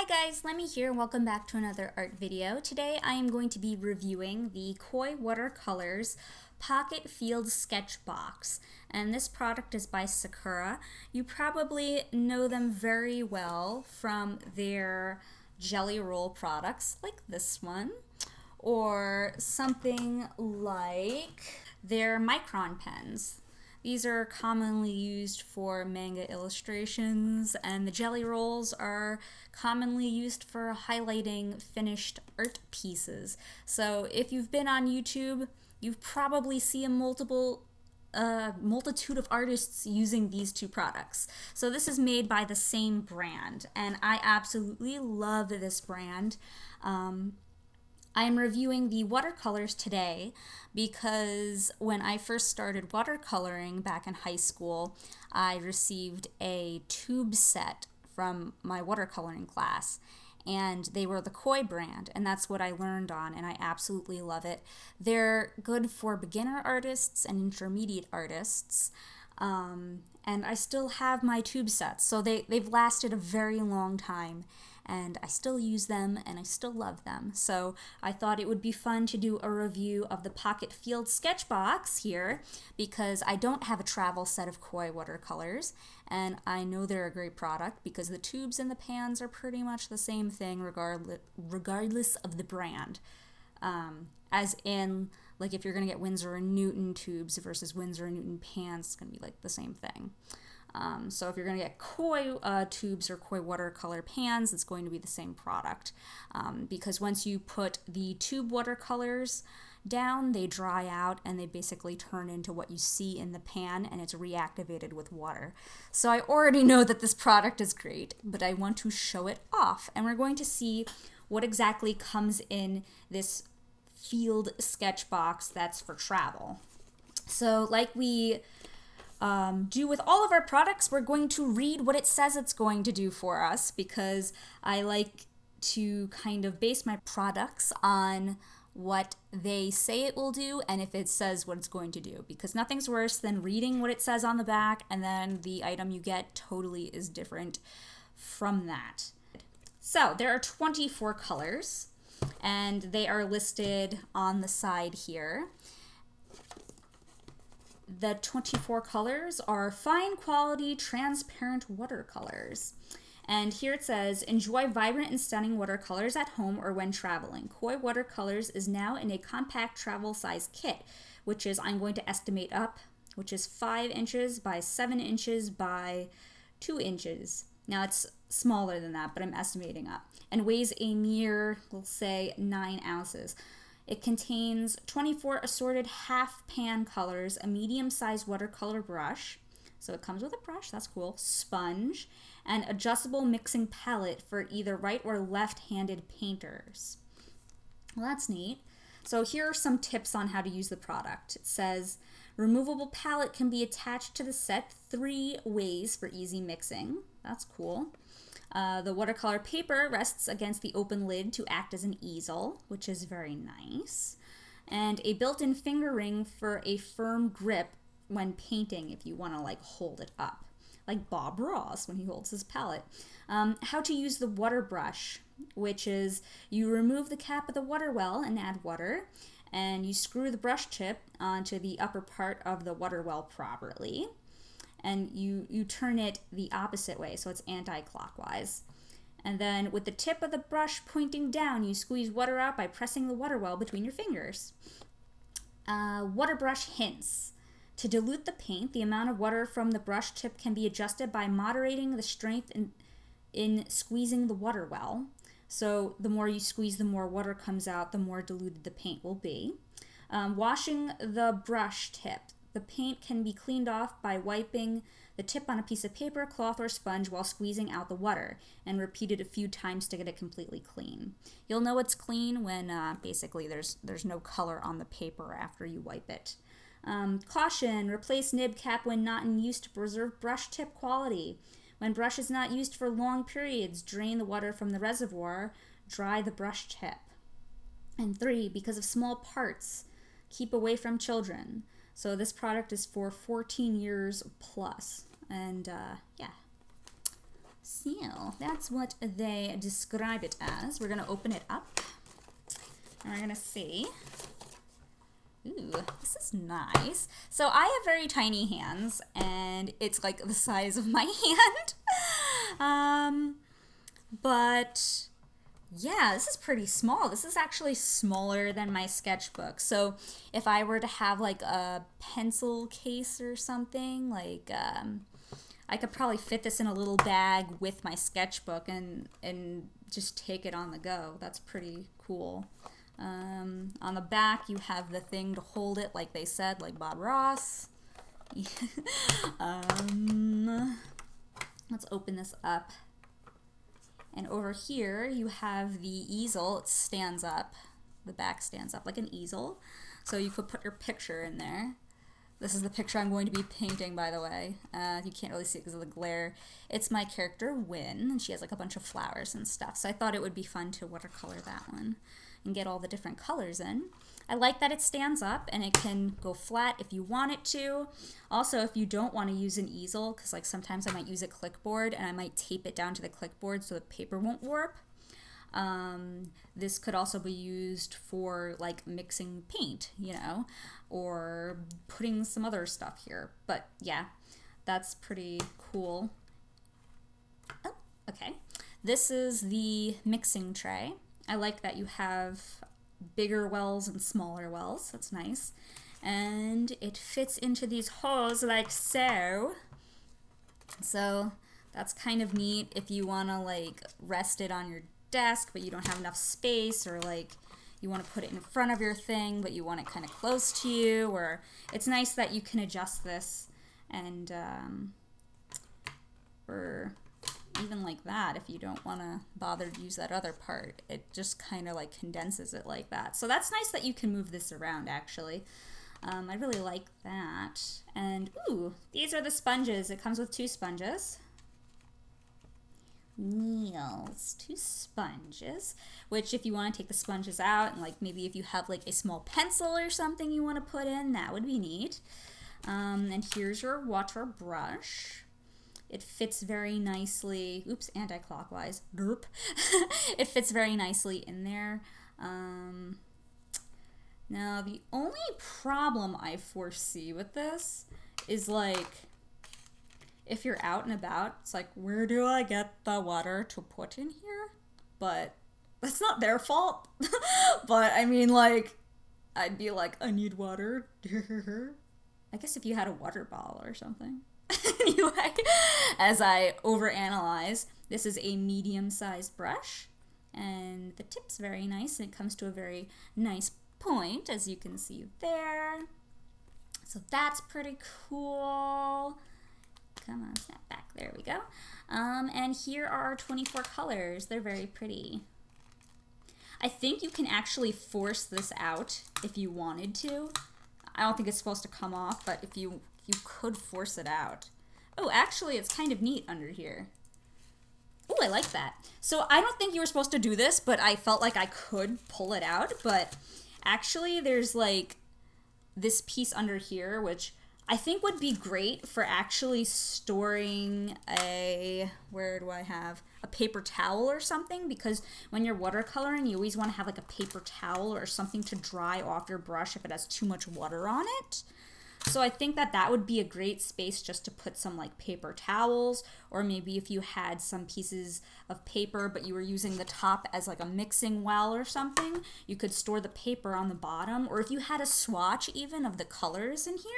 guys, Lemmy here and welcome back to another art video. Today I am going to be reviewing the Koi Watercolors Pocket Field Sketch Box, and this product is by Sakura. You probably know them very well from their jelly roll products like this one, or something like their micron pens. These are commonly used for manga illustrations, and the jelly rolls are commonly used for highlighting finished art pieces. So if you've been on YouTube, you've probably seen a multitude of artists using these two products. So this is made by the same brand, and I absolutely love this brand. I am reviewing the watercolors today because when I first started watercoloring back in high school, I received a tube set from my watercoloring class, and they were the Koi brand, and that's what I learned on, and I absolutely love it. They're good for beginner artists and intermediate artists, and I still have my tube sets, so they've lasted a very long time, and I still use them and I still love them. So I thought it would be fun to do a review of the Pocket Field Sketch Box here because I don't have a travel set of Koi watercolors, and I know they're a great product because the tubes and the pans are pretty much the same thing regardless of the brand. As in, like, if you're going to get Winsor & Newton tubes versus Winsor & Newton pans, it's going to be like the same thing. So if you're going to get Koi tubes or Koi watercolor pans, it's going to be the same product. Because once you put the tube watercolors down, they dry out and they basically turn into what you see in the pan, and it's reactivated with water. So I already know that this product is great, but I want to show it off. And we're going to see what exactly comes in this field sketch box that's for travel. So like we do with all of our products, we're going to read what it says it's going to do for us because I like to kind of base my products on what they say it will do and if it says what it's going to do, because nothing's worse than reading what it says on the back and then the item you get totally is different from that. So there are 24 colors and they are listed on the side here. The 24 colors are fine quality transparent watercolors. And here it says, enjoy vibrant and stunning watercolors at home or when traveling. Koi Watercolors is now in a compact travel size kit, which is, I'm going to estimate up, which is 5 inches by 7 inches by 2 inches. Now it's smaller than that, but I'm estimating up. And weighs a mere, we'll say, 9 ounces. It contains 24 assorted half pan colors, a medium-sized watercolor brush, so it comes with a brush, that's cool, sponge, and adjustable mixing palette for either right or left-handed painters. Well, that's neat. So here are some tips on how to use the product. It says, removable palette can be attached to the set 3 ways for easy mixing. That's cool. The watercolor paper rests against the open lid to act as an easel, which is very nice. And a built-in finger ring for a firm grip when painting if you want to like hold it up, like Bob Ross when he holds his palette. How to use the water brush, which is you remove the cap of the water well and add water, and you screw the brush tip onto the upper part of the water well properly. And you turn it the opposite way, so it's anti-clockwise. And then with the tip of the brush pointing down, you squeeze water out by pressing the water well between your fingers. Water brush hints. To dilute the paint, the amount of water from the brush tip can be adjusted by moderating the strength in squeezing the water well. So the more you squeeze, the more water comes out, the more diluted the paint will be. Washing the brush tip. The paint can be cleaned off by wiping the tip on a piece of paper, cloth, or sponge while squeezing out the water, and repeat it a few times to get it completely clean. You'll know it's clean when basically there's no color on the paper after you wipe it. Caution, replace nib cap when not in use to preserve brush tip quality. When brush is not used for long periods, drain the water from the reservoir, dry the brush tip. And 3, because of small parts, keep away from children. So this product is for 14 years plus, and yeah. So that's what they describe it as. We're gonna open it up and we're gonna see. Ooh, this is nice. So I have very tiny hands and it's like the size of my hand. But yeah, this is pretty small. This is actually smaller than my sketchbook. So if I were to have like a pencil case or something, like I could probably fit this in a little bag with my sketchbook and just take it on the go. That's pretty cool. On the back, you have the thing to hold it, like they said, like Bob Ross. Let's open this up. And over here, you have the easel. It stands up. The back stands up like an easel. So you could put your picture in there. This is the picture I'm going to be painting, by the way. You can't really see it because of the glare. It's my character, Wynn, and she has like a bunch of flowers and stuff. So I thought it would be fun to watercolor that one and get all the different colors in. I like that it stands up and it can go flat if you want it to. Also, if you don't want to use an easel, because like sometimes I might use a clipboard and I might tape it down to the clipboard so the paper won't warp. This could also be used for like mixing paint, you know, or putting some other stuff here. But yeah, that's pretty cool. Oh, okay. This is the mixing tray. I like that you have bigger wells and smaller wells. That's nice. And it fits into these holes like so. So that's kind of neat if you want to like rest it on your desk but you don't have enough space, or like you want to put it in front of your thing but you want it kind of close to you, or it's nice that you can adjust this and or even like that if you don't want to bother to use that other part. It just kind of like condenses it like that. So that's nice that you can move this around actually. I really like that. And ooh, these are the sponges. It comes with 2 sponges. Nails, 2 sponges, which if you want to take the sponges out and like maybe if you have like a small pencil or something you want to put in, that would be neat. And here's your water brush. It fits very nicely. Oops, anti-clockwise. Derp. It fits very nicely in there. Now, the only problem I foresee with this is like, if you're out and about, it's like, where do I get the water to put in here? But that's not their fault. But I mean, like, I'd be like, I need water. I guess if you had a water bottle or something. Anyway, as I overanalyze, this is a medium-sized brush, and the tip's very nice, and it comes to a very nice point, as you can see there. So that's pretty cool. Come on, snap back. There we go. And here are our 24 colors. They're very pretty. I think you can actually force this out if you wanted to. I don't think it's supposed to come off, but if you could force it out. Oh, actually, it's kind of neat under here. Oh, I like that. So I don't think you were supposed to do this, but I felt like I could pull it out. But actually, there's like this piece under here, which I think would be great for actually storing a, where do I have? A paper towel or something, because when you're watercoloring, you always want to have like a paper towel or something to dry off your brush if it has too much water on it. So I think that that would be a great space just to put some like paper towels, or maybe if you had some pieces of paper but you were using the top as like a mixing well or something, you could store the paper on the bottom, or if you had a swatch even of the colors in here,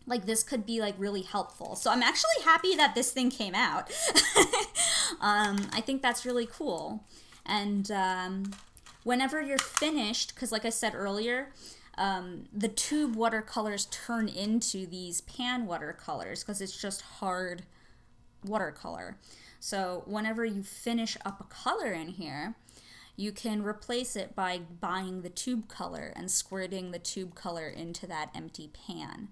like this could be like really helpful. So I'm actually happy that this thing came out. I think that's really cool. And whenever you're finished, because like I said earlier, the tube watercolors turn into these pan watercolors because it's just hard watercolor. So whenever you finish up a color in here, you can replace it by buying the tube color and squirting the tube color into that empty pan.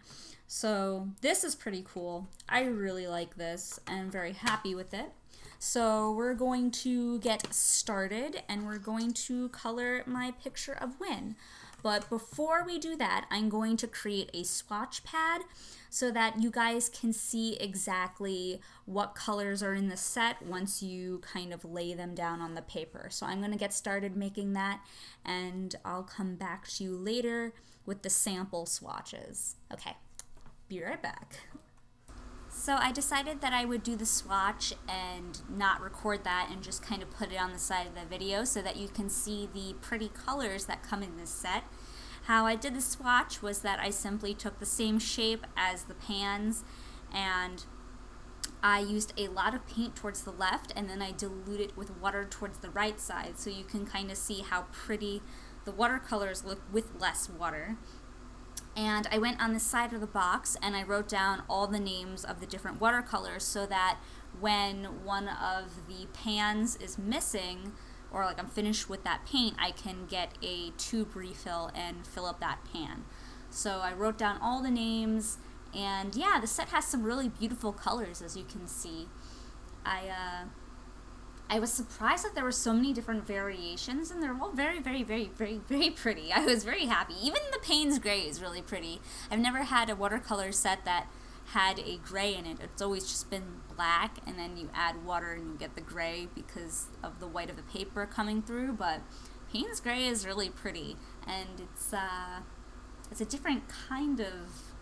So this is pretty cool. I really like this and I'm very happy with it. So we're going to get started and we're going to color my picture of Wynn. but before we do that, I'm going to create a swatch pad so that you guys can see exactly what colors are in the set once you kind of lay them down on the paper. So I'm going to get started making that, and I'll come back to you later with the sample swatches. Okay, be right back. So I decided that I would do the swatch and not record that and just kind of put it on the side of the video so that you can see the pretty colors that come in this set. How I did the swatch was that I simply took the same shape as the pans, and I used a lot of paint towards the left, and then I diluted it with water towards the right side, so you can kind of see how pretty the watercolors look with less water. And I went on the side of the box and I wrote down all the names of the different watercolors so that when one of the pans is missing, or like I'm finished with that paint, I can get a tube refill and fill up that pan. So I wrote down all the names, and yeah, the set has some really beautiful colors, as you can see. I was surprised that there were so many different variations, and they're all very, very, very, very, very pretty. I was very happy. Even the Payne's Gray is really pretty. I've never had a watercolor set that had a gray in it. It's always just been black, and then you add water and you get the gray because of the white of the paper coming through. But Payne's Gray is really pretty, and it's a different kind of,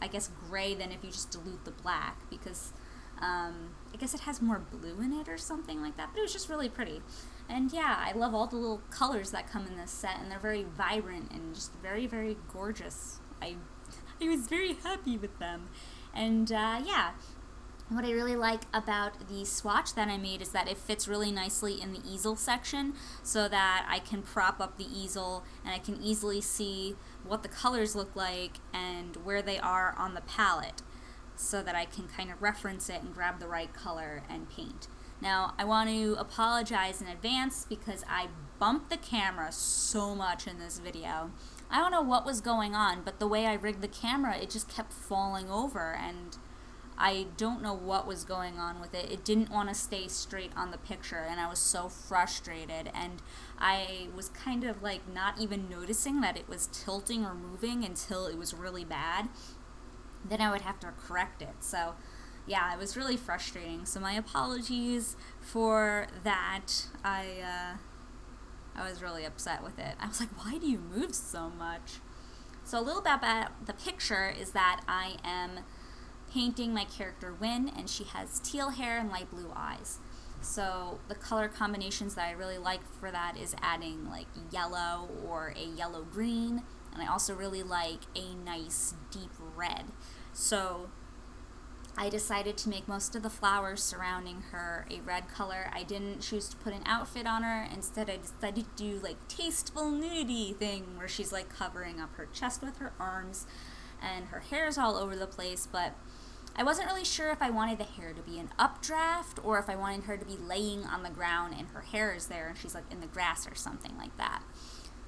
I guess, gray than if you just dilute the black, because I guess it has more blue in it or something like that, but it was just really pretty. And yeah, I love all the little colors that come in this set, and they're very vibrant and just very, very gorgeous. I was very happy with them. And yeah, what I really like about the swatch that I made is that it fits really nicely in the easel section, so that I can prop up the easel and I can easily see what the colors look like and where they are on the palette, so that I can kind of reference it and grab the right color and paint. Now, I want to apologize in advance because I bumped the camera so much in this video. I don't know what was going on, but the way I rigged the camera, it just kept falling over, and I don't know what was going on with it. It didn't want to stay straight on the picture, and I was so frustrated, and I was kind of like not even noticing that it was tilting or moving until it was really bad. Then I would have to correct it. So yeah, it was really frustrating. So my apologies for that. I was really upset with it. I was like, why do you move so much? So a little bit about the picture is that I am painting my character Wynn, and she has teal hair and light blue eyes. So the color combinations that I really like for that is adding like yellow or a yellow green, and I also really like a nice deep red. So I decided to make most of the flowers surrounding her a red color. I didn't choose to put an outfit on her. Instead, I decided to do like tasteful nudity thing where she's like covering up her chest with her arms and her hair's all over the place, but I wasn't really sure if I wanted the hair to be an updraft or if I wanted her to be laying on the ground and her hair is there and she's like in the grass or something like that.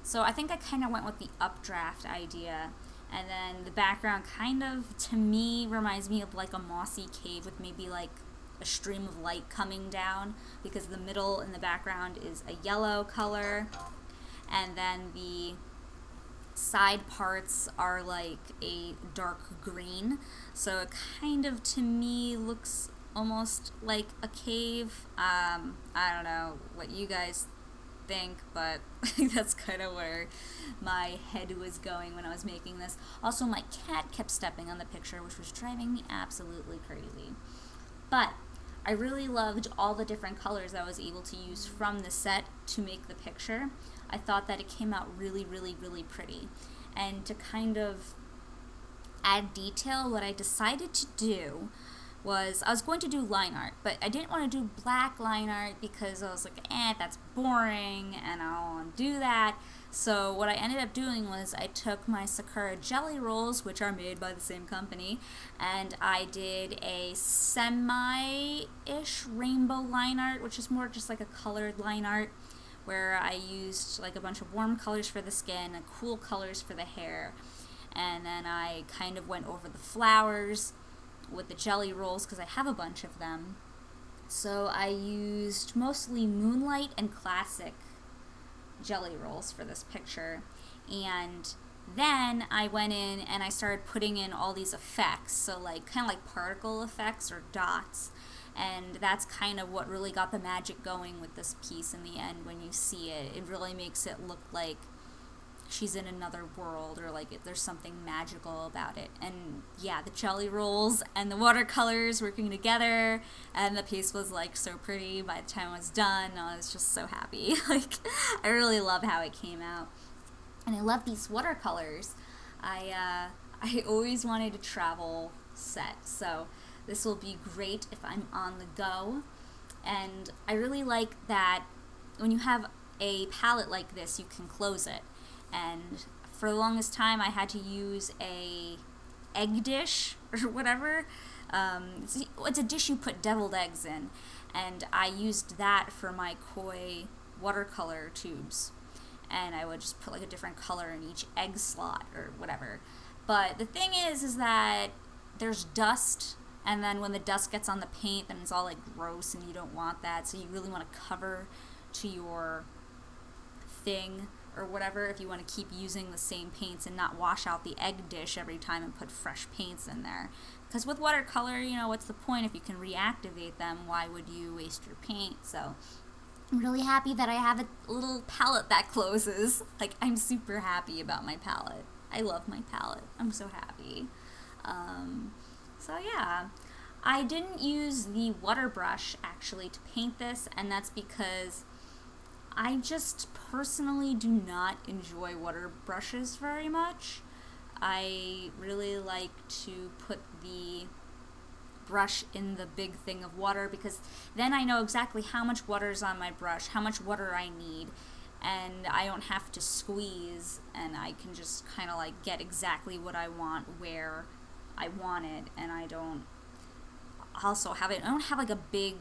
So I think I kind of went with the updraft idea. And then the background kind of, to me, reminds me of like a mossy cave with maybe like a stream of light coming down, because the middle in the background is a yellow color, and then the side parts are like a dark green. So it kind of, to me, looks almost like a cave. I don't know what you guys think, but that's kind of where my head was going when I was making this. Also, my cat kept stepping on the picture, which was driving me absolutely crazy. But I really loved all the different colors I was able to use from the set to make the picture. I thought that it came out really, really, really pretty. And to kind of add detail, what I decided to do was I was going to do line art, but I didn't want to do black line art because I was like, that's boring and I don't want to do that. So what I ended up doing was I took my Sakura jelly rolls, which are made by the same company, and I did a semi-ish rainbow line art, which is more just like a colored line art, where I used like a bunch of warm colors for the skin and cool colors for the hair. And then I kind of went over the flowers with the jelly rolls because I have a bunch of them. So I used mostly Moonlight and Classic jelly rolls for this picture. And then I went in and I started putting in all these effects, so like kind of like particle effects or dots, and that's kind of what really got the magic going with this piece in the end. When you see it, it really makes it look like she's in another world, or like there's something magical about it. And yeah, the jelly rolls and the watercolors working together, and the piece was like so pretty. By the time it was done, I was just so happy. Like, I really love how it came out. And I love these watercolors. I always wanted a travel set, so this will be great if I'm on the go. And I really like that when you have a palette like this, you can close it. And for the longest time, I had to use a egg dish or whatever. It's a dish you put deviled eggs in, and I used that for my Koi watercolor tubes. And I would just put like a different color in each egg slot or whatever. But the thing is that there's dust, and then when the dust gets on the paint, then it's all like gross, and you don't want that. So you really want to cover to your thing or whatever if you want to keep using the same paints and not wash out the egg dish every time and put fresh paints in there. Because with watercolor, you know, what's the point if you can reactivate them? Why would you waste your paint? So I'm really happy that I have a little palette that closes. Like, I'm super happy about my palette. I love my palette. I'm so happy. So yeah, I didn't use the water brush actually to paint this, and that's because I just personally do not enjoy water brushes very much. I really like to put the brush in the big thing of water, because then I know exactly how much water is on my brush, how much water I need, and I don't have to squeeze, and I can just kind of like get exactly what I want where I want it. And I don't have like a big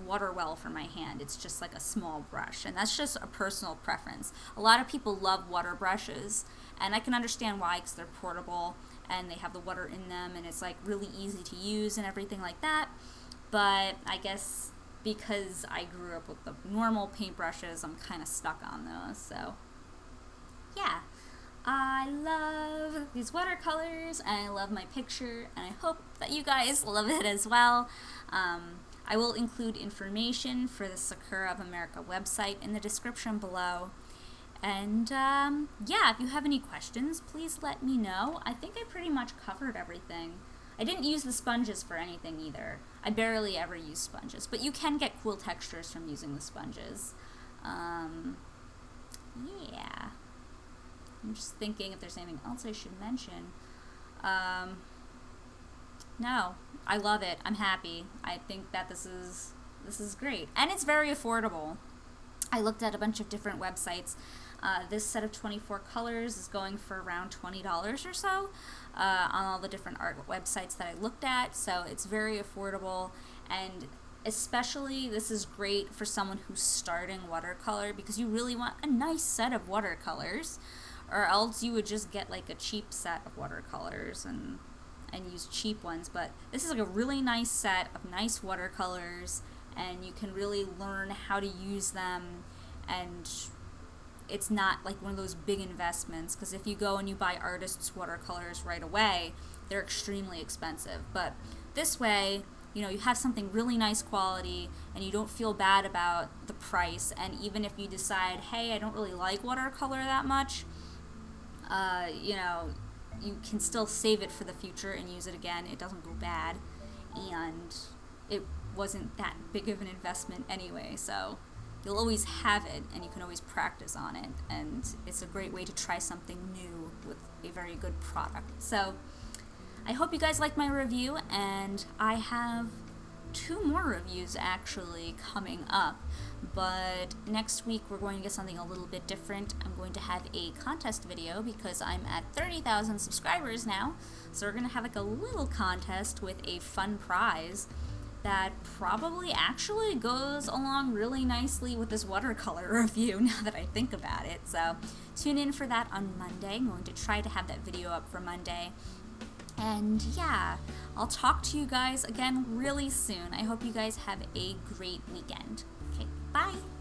water well for my hand. It's just like a small brush, and that's just a personal preference. A lot of people love water brushes, and I can understand why, because they're portable and they have the water in them, and it's like really easy to use and everything like that. But I guess because I grew up with the normal paintbrushes, I'm kind of stuck on those. So yeah, I love these watercolors, and I love my picture, and I hope that you guys love it as well. I will include information for the Sakura of America website in the description below. And yeah, if you have any questions, please let me know. I think I pretty much covered everything. I didn't use the sponges for anything either. I barely ever use sponges, but you can get cool textures from using the sponges. Yeah. I'm just thinking if there's anything else I should mention. No, I love it. I'm happy. I think that this is great, and it's very affordable. I looked at a bunch of different websites. This set of 24 colors is going for around $20 or so on all the different art websites that I looked at, so it's very affordable. And especially this is great for someone who's starting watercolor, because you really want a nice set of watercolors, or else you would just get like a cheap set of watercolors and use cheap ones. But this is like a really nice set of nice watercolors, and you can really learn how to use them, and it's not like one of those big investments, because if you go and you buy artists' watercolors right away, they're extremely expensive. But this way, you know, you have something really nice quality, and you don't feel bad about the price. And even if you decide, hey, I don't really like watercolor that much, you know, you can still save it for the future and use it again. It doesn't go bad, and it wasn't that big of an investment anyway, so you'll always have it, and you can always practice on it, and it's a great way to try something new with a very good product. So I hope you guys like my review, and I have 2 more reviews actually coming up. But next week we're going to get something a little bit different. I'm going to have a contest video, because I'm at 30,000 subscribers now, so we're going to have like a little contest with a fun prize that probably actually goes along really nicely with this watercolor review, now that I think about it. So tune in for that on Monday. I'm going to try to have that video up for Monday. And yeah, I'll talk to you guys again really soon. I hope you guys have a great weekend. Okay, bye!